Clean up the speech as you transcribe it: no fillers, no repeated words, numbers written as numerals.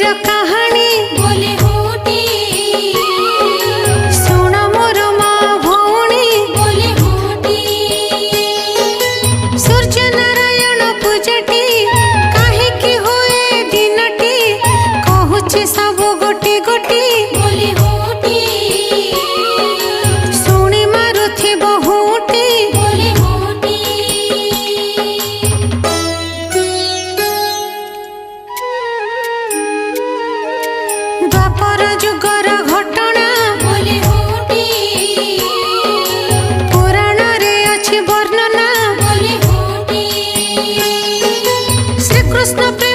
ର କାହାଣୀ बोले होटी ଶୁଣ ମୋର ମା ଭଉଣୀ बोले होटी ସୂର୍ଯ୍ୟ ନାରାୟଣ ପୂଜାଟି କାହିଁକି ହୁଏ ଦିନଟି କହୁଛି ସବୁ ଗୋଟି ଗୋଟି बोले होटी ଶୁଣି ମାରୁଥିବ ହୁଟି बोले होटी ଦ୍ୱାପର ଯୁଗର ଘଟଣା बोले होटी ପୁରାଣରେ ଅଛି ବର୍ଣ୍ଣନା बोले होटी ଶ୍ରୀକୃଷ୍ଣ ପ୍ରେମ